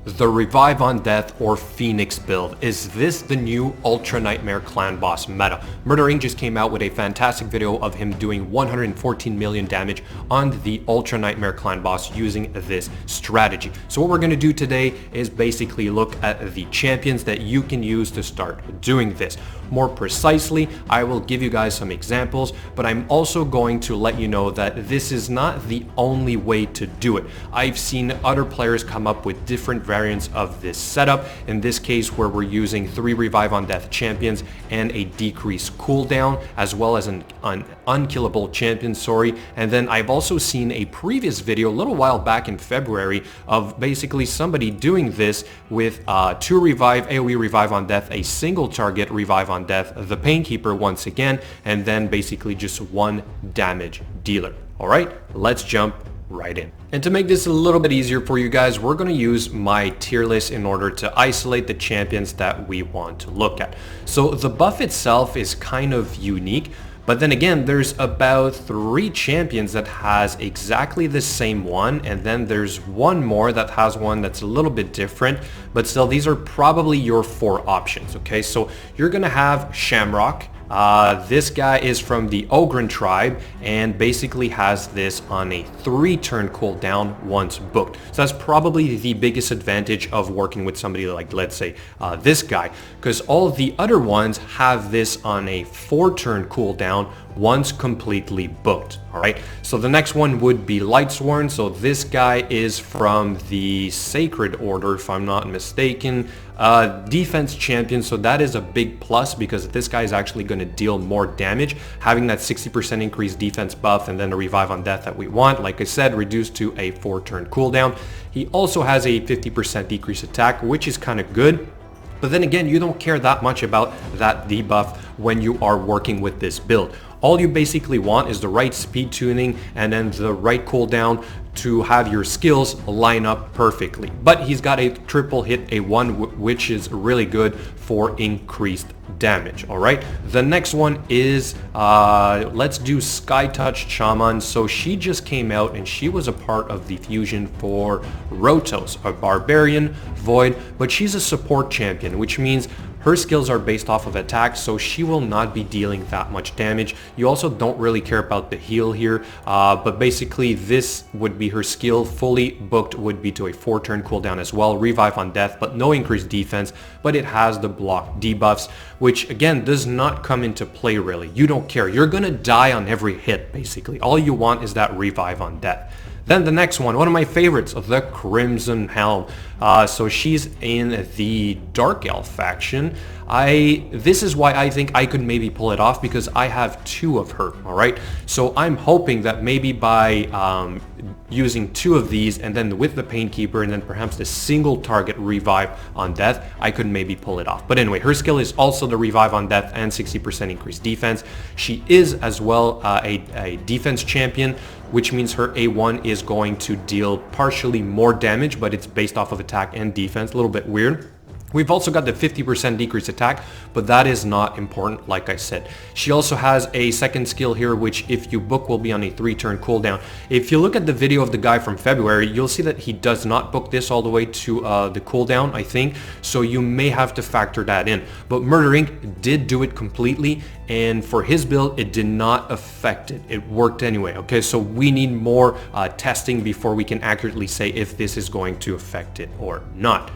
The Revive on Death or Phoenix build. Is this the new Ultra Nightmare Clan Boss meta? MurderInc just came out with a fantastic video of him doing 114 million damage on the Ultra Nightmare Clan Boss using this strategy. So what we're going to do today is basically look at the champions that you can use to start doing this. More precisely, I will give you guys some examples, but I'm also going to let you know that this is not the only way to do it. I've seen other players come up with different variants of this setup. In this case, where we're using 3 Revive on Death champions and a decreased cooldown, as well as an unkillable champion, and then I've also seen a previous video a little while back in February of basically somebody doing this with 2 Revive, AoE Revive on Death, a single target Revive on Death, the Painkeeper once again, and then basically just 1 damage dealer. Alright, let's jump right in. And to make this a little bit easier for you guys, we're going to use my tier list in order to isolate the champions that we want to look at. So the buff itself is kind of unique, but then again, there's about 3 champions that has exactly the same one, and then there's one more that has one that's a little bit different, but still these are probably your 4 options. Okay, so you're gonna have Shamrock. This guy is from the Ogren tribe and basically has this on a 3-turn cooldown once booked. So that's probably the biggest advantage of working with somebody like, let's say, this guy, because all the other ones have this on a 4-turn cooldown once completely booked. Alright, so the next one would be Lightsworn. So this guy is from the Sacred Order, if I'm not mistaken. Defense champion, so that is a big plus because this guy is actually going to deal more damage, having that 60% increased defense buff and then a Revive on Death that we want, like I said, reduced to a 4-turn cooldown. He also has a 50% decreased attack, which is kind of good. But then again, you don't care that much about that debuff when you are working with this build. All you basically want is the right speed tuning and then the right cooldown to have your skills line up perfectly. But he's got a triple hit A1, which is really good for increased damage. Alright, the next one is let's do Sky Touch Shaman. So she just came out and she was a part of the fusion for Rotos, a barbarian void, but she's a support champion, which means her skills are based off of attack, so she will not be dealing that much damage. You also don't really care about the heal here, but basically this would be her skill. Fully booked would be to a 4-turn cooldown as well. Revive on Death, but no increased defense, but it has the block debuffs, which again does not come into play really. You don't care. You're gonna die on every hit basically. All you want is that Revive on Death. Then the next one of my favorites, the Crimson Helm. So she's in the Dark Elf faction. This is why I think I could maybe pull it off, because I have 2 of her. All right, so I'm hoping that maybe by using 2 of these and then with the Painkeeper and then perhaps the single target Revive on Death, I could maybe pull it off. But anyway, her skill is also the Revive on Death and 60% increased defense. She is as well a defense champion, which means her A1 is going to deal partially more damage, but it's based off of attack and defense. A little bit weird. We've also got the 50% decreased attack, but that is not important, like I said. She also has a second skill here, which if you book will be on a 3-turn cooldown. If you look at the video of the guy from February, you'll see that he does not book this all the way to the cooldown, I think. So you may have to factor that in. But MurderInc did do it completely, and for his build, it did not affect it. It worked anyway, okay? So we need more testing before we can accurately say if this is going to affect it or not.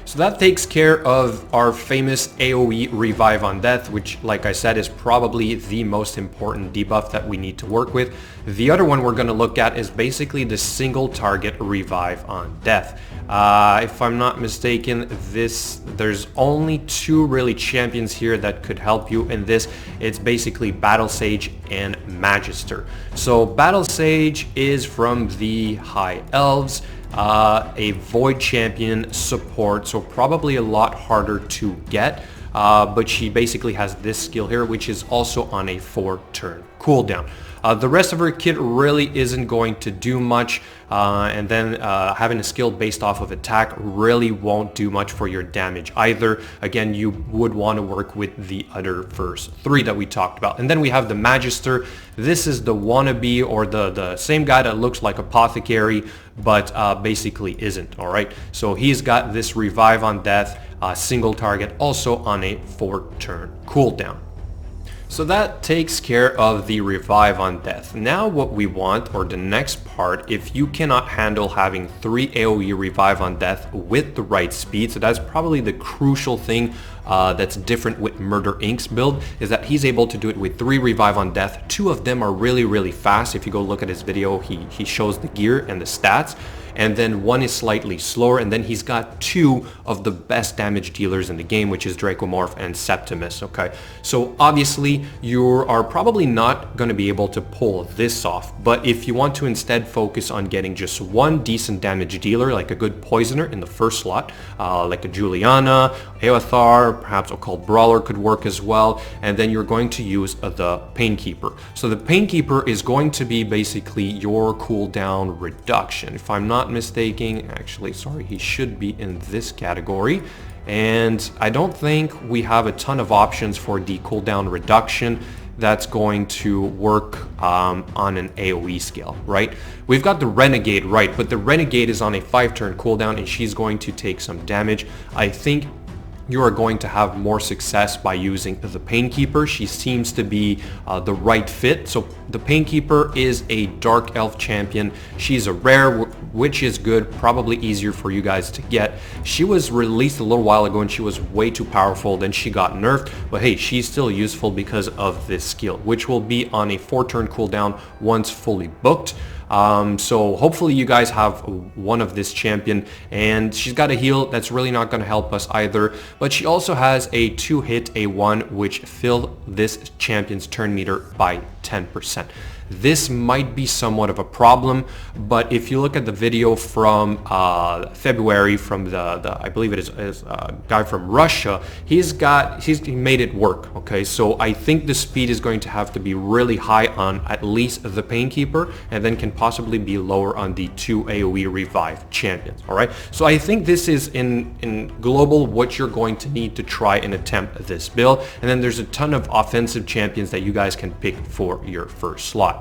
So that takes care of our famous AoE Revive on Death, which, like I said, is probably the most important debuff that we need to work with. The other one we're going to look at is basically the single target Revive on Death. If I'm not mistaken, there's only 2 really champions here that could help you in this. It's basically Battle Sage and Magister. So Battle Sage is from the High Elves. A void champion support, so probably a lot harder to get, but she basically has this skill here, which is also on a 4-turn cooldown. The rest of her kit really isn't going to do much, and then having a skill based off of attack really won't do much for your damage either. Again, you would want to work with the other first three that we talked about. And then we have the Magister. This is the wannabe, or the same guy that looks like Apothecary, but basically isn't, all right? So he's got this revive on death, single target, also on a 4-turn cooldown. So that takes care of the revive on death. Now what we want, or the next part, if you cannot handle having 3 AoE revive on death with the right speed, so that's probably the crucial thing that's different with MurderInc's build, is that he's able to do it with 3 revive on death. 2 of them are really fast. If you go look at his video, he shows the gear and the stats. And then 1 is slightly slower, and then he's got 2 of the best damage dealers in the game, which is Dracomorph and Septimus, okay? So obviously you are probably not going to be able to pull this off, but if you want to instead focus on getting just 1 decent damage dealer, like a good Poisoner in the first slot, like a Juliana, Eothar, perhaps Occult Brawler could work as well, and then you're going to use the Painkeeper. So the Painkeeper is going to be basically your cooldown reduction. If I'm not mistaken, actually, sorry, he should be in this category, and I don't think we have a ton of options for the cooldown reduction that's going to work on an AoE scale, right? We've got the Renegade, right, but the Renegade is on a 5-turn cooldown and she's going to take some damage. I think you are going to have more success by using the Painkeeper. She seems to be the right fit. So the Painkeeper is a Dark Elf champion. She's a rare, which is good, probably easier for you guys to get. She was released a little while ago and she was way too powerful. Then she got nerfed, but hey, she's still useful because of this skill, which will be on a 4-turn cooldown once fully booked. So hopefully you guys have one of this champion, and she's got a heal that's really not going to help us either, but she also has a 2-hit A1 which fill this champion's turn meter by 10%. This might be somewhat of a problem, but if you look at the video from February from the I believe it is a guy from Russia, he made it work, okay? So I think the speed is going to have to be really high on at least the Painkeeper, and then can possibly be lower on the 2 AoE revive champions, all right? So I think this is in global what you're going to need to try and attempt this build, and then there's a ton of offensive champions that you guys can pick for your first slot.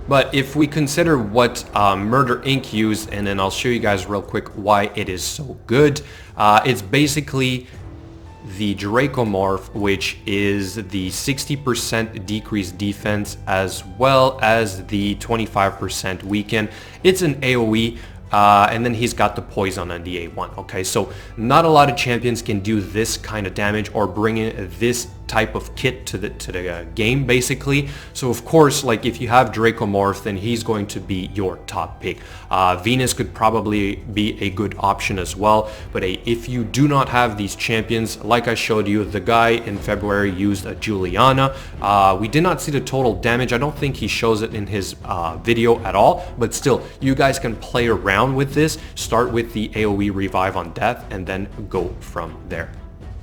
But if we consider what MurderInc used, and then I'll show you guys real quick why it is so good, it's basically the Dracomorph, which is the 60% decreased defense as well as the 25% weaken. It's an AoE. And then he's got the poison on the A1, okay? So not a lot of champions can do this kind of damage or bring in this type of kit to the game, basically. So of course, like if you have Dracomorph, then he's going to be your top pick. Venus could probably be a good option as well, but if you do not have these champions, like I showed you, the guy in February used a Juliana. We did not see the total damage. I don't think he shows it in his video at all, but still, you guys can play around with this. Start with the AoE revive on death and then go from there.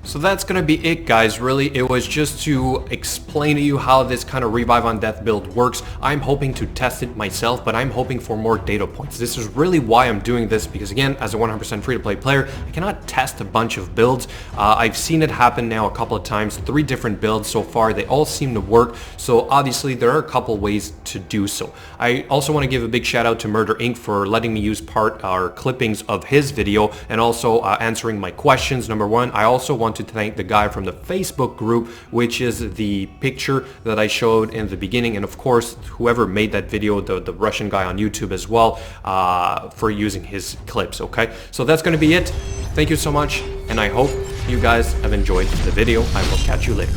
So that's going to be it, guys. Really, it was just to explain to you how this kind of revive on death build works. I'm hoping to test it myself, but I'm hoping for more data points. This is really why I'm doing this, because again, as a 100% free-to-play player, I cannot test a bunch of builds. I've seen it happen now a couple of times, 3 different builds so far. They all seem to work, so obviously there are a couple ways to do so. I also want to give a big shout out to MurderInc for letting me use clippings of his video and also answering my questions. Number 1, I also want to thank the guy from the Facebook group, which is the picture that I showed in the beginning, and of course whoever made that video, the Russian guy on YouTube as well, for using his clips, okay? So that's going to be it. Thank you so much, and I hope you guys have enjoyed the video. I will catch you later.